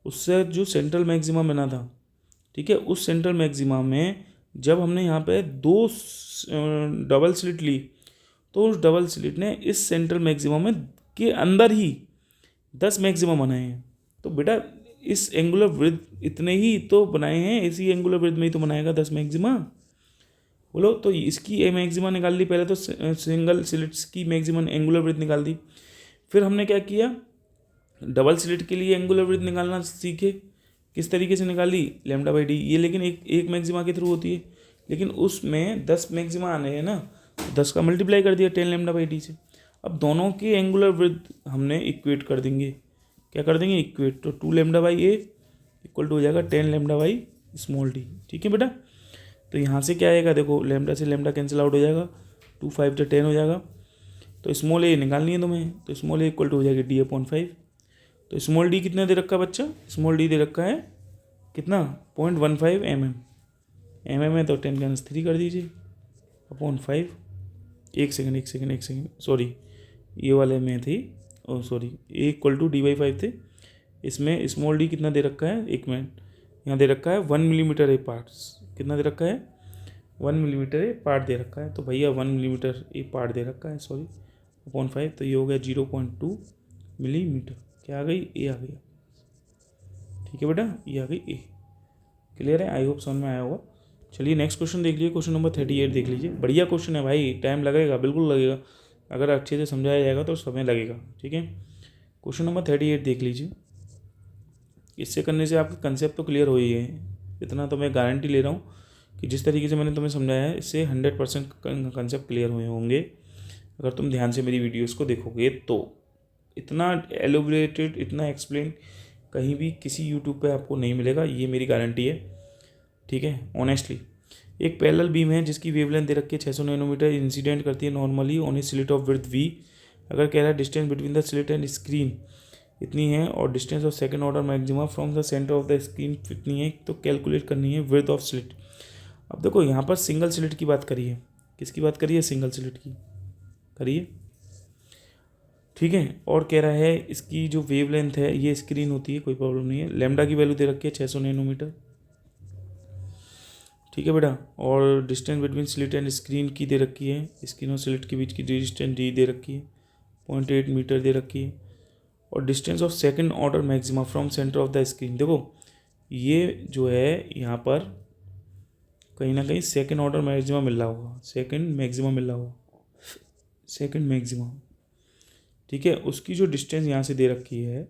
उससे जो सेंट्रल मैक्सिमा बना था, ठीक है, उस सेंट्रल मैक्सिमा में जब हमने यहाँ पे 2 डबल स्लिट ली तो उस डबल स्लिट ने इस सेंट्रल मैक्सिमम में के अंदर ही 10 मैक्सिमम बनाए हैं। तो बेटा इस एंगुलर विड्थ इतने ही तो बनाए हैं, इसी एंगुलर विड्थ में ही तो बनाएगा 10 मैक्सिमा। बोलो तो इसकी मैक्सिमा निकाल ली पहले, तो सिंगल स्लिट्स की मैक्सिमम एंगुलर विड्थ निकाल दी। फिर हमने क्या किया, डबल स्लिट के लिए एंगुलर विड्थ निकालना सीखे। किस तरीके से निकाली, लैम्डा बाई डी। ये लेकिन एक मैक्सिमा के थ्रू होती है, लेकिन उसमें 10 मैक्सिमा आने हैं ना, 10 का मल्टीप्लाई कर दिया 10 लैम्डा बाई डी से। अब दोनों की एंगुलर विड्थ हमने इक्वेट कर देंगे। क्या कर देंगे, इक्वेट। तो 2 lambda by a equal to हो जाएगा 10 लैम्डा बाई स्मॉल डी। ठीक है बेटा। तो यहाँ से क्या आएगा, देखो लैम्डा से लैम्डा कैंसिल आउट हो जाएगा, 2 5 तो 10 हो जाएगा। तो स्मॉल ए निकालनी है तुम्हें, तो स्मॉल ए इक्वल टू हो जाएगी डी अपॉन 5। तो स्मॉल डी कितना दे रखा है बच्चा, स्मॉल डी दे रखा है कितना, 0.15 mm है, तो 10⁻³ कर दीजिए अपॉन 5। एक सेकेंड सॉरी, ये वाले में थी, oh sorry, a equal to d by 5 थे। इसमें स्मॉल डी कितना दे रखा है, एक मिनट, यहाँ दे रखा है 1 मिलीमीटर ए पार्ट्स। कितना दे रखा है, 1 मिलीमीटर ए पार्ट दे रखा है। तो भैया 1 मिलीमीटर ए पार्ट दे रखा है, सॉरी, अपॉन 5। तो ये हो गया 0.2 मिलीमीटर। क्या आ गई, ए आ गया। ठीक है बेटा, ये आ गई ए। क्लियर है, आई होप समझ में आया होगा। चलिए नेक्स्ट क्वेश्चन देख लीजिए, क्वेश्चन नंबर 38 देख लीजिए। बढ़िया क्वेश्चन है भाई, टाइम लगेगा, बिल्कुल लगेगा, अगर अच्छे से समझाया जाएगा तो समय लगेगा। ठीक है, क्वेश्चन नंबर 38 देख लीजिए। इससे करने से आपका कंसेप्ट तो क्लियर हो ही है, इतना तो मैं गारंटी ले रहा हूँ कि जिस तरीके से मैंने तुम्हें समझाया है, इससे 100% कंसेप्ट क्लियर हुए होंगे अगर तुम ध्यान से मेरी वीडियोज़ को देखोगे तो। इतना एलोबरेटेड, इतना एक्सप्लेन कहीं भी किसी यूट्यूब पे आपको नहीं मिलेगा, ये मेरी गारंटी है। ठीक है, ऑनेस्टली। एक पैरेलल बीम है जिसकी वेवलेंथ दे रखी है 600 नैनोमीटर, इंसिडेंट करती है normally on a slit of width v. अगर कह रहा है distance between the slit and screen इतनी है और distance of second order maxima from the centre of the screen इतनी है, तो कैलकुलेट करनी है विड्थ ऑफ स्लिट। अब देखो यहाँ पर सिंगल स्लिट की बात करिए, किसकी बात करिए, सिंगल स्लिट की करिए। ठीक है, और कह रहा है इसकी जो वेवलेंथ है, ये स्क्रीन होती है, कोई प्रॉब्लम नहीं है। लैम्डा की वैल्यू दे रखी है 600 नैनोमीटर। ठीक है बेटा, और distance between slit and screen की दे रखी है, स्क्रीन और स्लिट के बीच की डिस्टेंस डी दे रखी है, 0.8 मीटर दे रखी है। और distance of second order maxima from centre of the screen, देखो ये जो है यहाँ पर कहीं ना कहीं सेकंड ऑर्डर मैक्सिमा मिल रहा होगा, सेकंड मैक्सिमा मिल रहा होगा, सेकंड मैक्सिमा। ठीक है, उसकी जो डिस्टेंस यहाँ से दे रखी है,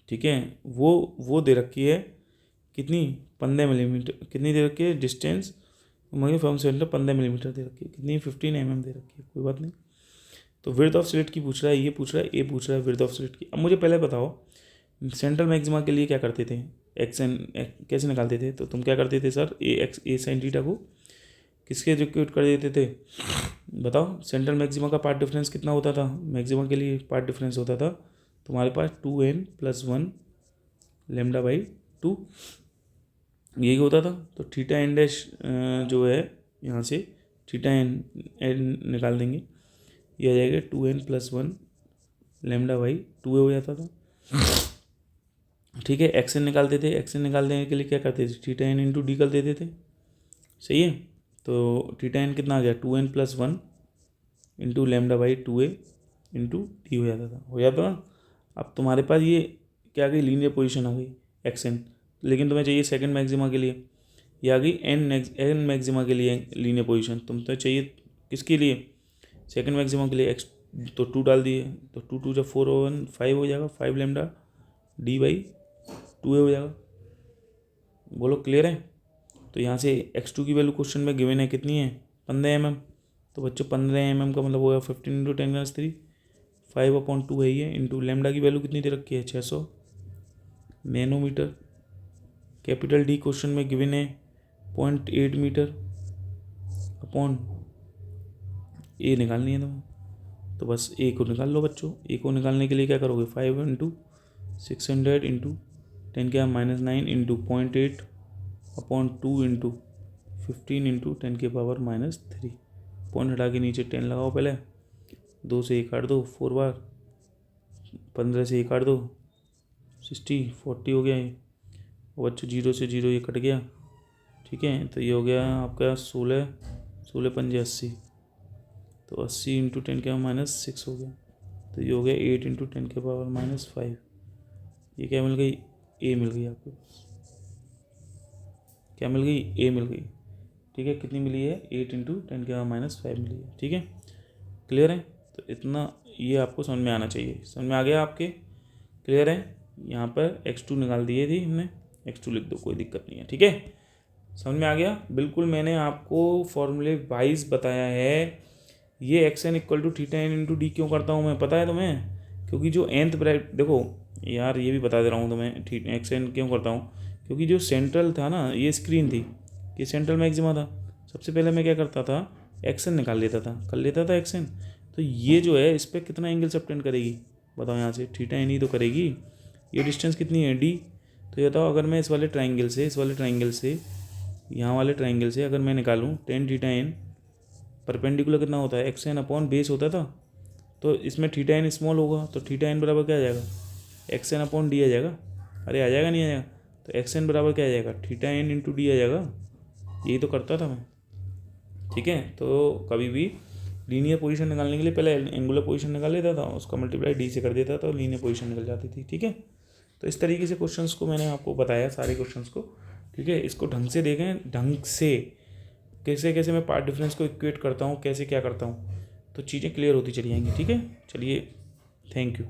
ठीक है, वो दे रखी है कितनी, 15 मिलीमीटर। कितनी दे रखी है डिस्टेंस, मगर फ्रॉम सेंटर 15 मिलीमीटर दे रखी है। कितनी, 15 mm दे रखी है, कोई बात नहीं। तो विड्थ ऑफ स्लिट की पूछ रहा है, ये पूछ रहा है, ए पूछ रहा है विड्थ ऑफ स्लिट की। अब मुझे पहले बताओ, सेंट्रल मैक्सिमा के लिए क्या करते थे, एक्स एन कैसे निकालते थे, तो तुम क्या करते थे सर, ए साइन थीटा को किसके इक्वेट कर देते थे, बताओ। सेंट्रल मैक्सिमा का पार्ट डिफरेंस कितना होता था, मैक्सिमा के लिए पार्ट डिफरेंस होता था तुम्हारे पास 2n+1 लैम्डा बाई 2, यही होता था। तो थीटा एन डैश जो है यहाँ से थीटा एन निकाल देंगे, ये आ जाएगा 2n+1 लैम्डा बाई 2 हो जाता था। ठीक है, एक्सन निकालते थे, एक्सन निकाल देने के लिए क्या करते थे, थीटा एन इंटू डी कर देते थे। सही है, तो थीटा एन कितना आ गया, 2n+1 into lambda by 2a into d हो जाता था। अब तुम्हारे पास ये क्या आ गई, लीनियर पोजीशन आ गई एक्सन, लेकिन तुम्हें चाहिए सेकंड मैक्सिमा के लिए, ये आ गई एन मैक्सिमा के लिए लीनियर पोजीशन। तुम तो चाहिए किसके लिए, सेकंड मैक्सिमा के लिए। एक्स तो 2 डाल दिए, तो 2 2 जब 4 हो 5 हो जाएगा, 5 लैम्डा डी बाई 2a हो जाएगा। बोलो क्लियर है। तो यहाँ से x2 की वैल्यू क्वेश्चन में गिवन है, कितनी है, 15 mm। तो बच्चों 15 mm का मतलब होगा 15 × 10⁻³ 5/2 है ये, इंटू लैम्डा की वैल्यू कितनी दे रखी है, 600 नैनोमीटर। कैपिटल डी क्वेश्चन में गिवन है 0.8 मीटर अपॉन ए निकालनी है तुम्हें। तो बस ए को निकाल लो बच्चों। ए को निकालने के लिए क्या करोगे, 5 × 600 इंटू 10 के -9 इंटू 0.8/2 इंटू 15 इंटू 10 के पावर -3। पॉइंट हटा के नीचे 10 लगाओ, पहले 2 से 1 काट दो 4 बार, 15 से 1 काट दो 60 40 हो गया ये। और बच्चों 0 से 0 ये कट गया। ठीक है, तो ये हो गया आपका 16 16 × 5 = 80। तो 80 इंटू 10⁻⁻6 हो गया। तो ये हो गया 8 इंटू 10⁻⁻5। ये क्या मिल गई? ए मिल गई आपके पास। क्या मिल गई? ए मिल गई। ठीक है, कितनी मिली है? 8 इंटू 10⁻⁻5 मिली है। ठीक है, क्लियर है? तो इतना ये आपको समझ में आना चाहिए। समझ में आ गया आपके? क्लियर है? यहाँ पर x2 निकाल दिए थी हमने, x2 लिख दो, कोई दिक्कत नहीं है। ठीक है, समझ में आ गया? बिल्कुल मैंने आपको फॉर्मूले वाइज बताया है। ये xn equal to theta n into d क्यों करता हूँ मैं, पता है तुम्हें? क्योंकि जो nth ब्रैकेट, देखो यार ये भी बता दे रहा हूँ तुम्हें, xn क्यों करता हूँ, क्योंकि जो सेंट्रल था ना, ये स्क्रीन थी, ये सेंट्रल मैक्सिमा था। सबसे पहले मैं क्या करता था, xn निकाल लेता था, कर लेता था xn। तो ये जो है इस पर कितना एंगल सबटेंड करेगी बताओ? यहाँ से थीटा एन ही तो करेगी। ये डिस्टेंस कितनी है? d। तो ये बताओ, अगर मैं इस वाले ट्राइंगल से यहाँ वाले ट्राइंगल से अगर मैं निकालूँ टेन थीटा एन, परपेंडिकुलर कितना होता है? एक्स एन अपॉन बेस होता था। तो इसमें थीटा एन स्मॉल होगा, तो थीटा एन बराबर क्या आ जाएगा? एक्स एन अपॉन डी आ जाएगा। अरे आ जाएगा, नहीं आ जाएगा? तो एक्स एन बराबर क्या आ जाएगा? थीटा एन इंटू डी आ जाएगा। यही तो करता था मैं। ठीक है, तो कभी भी लीनियर पोजीशन निकालने के लिए पहले एंगुलर पोजीशन निकाल लेता था, उसका मल्टीप्लाई डी से कर देता था, लीनियर पोजीशन निकल जाती थी। ठीक है, तो इस तरीके से क्वेश्चंस को मैंने आपको बताया, सारे क्वेश्चंस को। ठीक है, इसको ढंग से देखें, ढंग से कैसे कैसे मैं पार्ट डिफरेंस को इक्वेट करता हूँ, कैसे क्या करता हूँ, तो चीज़ें क्लियर होती चली जाएंगी। ठीक है, चलिए, थैंक यू।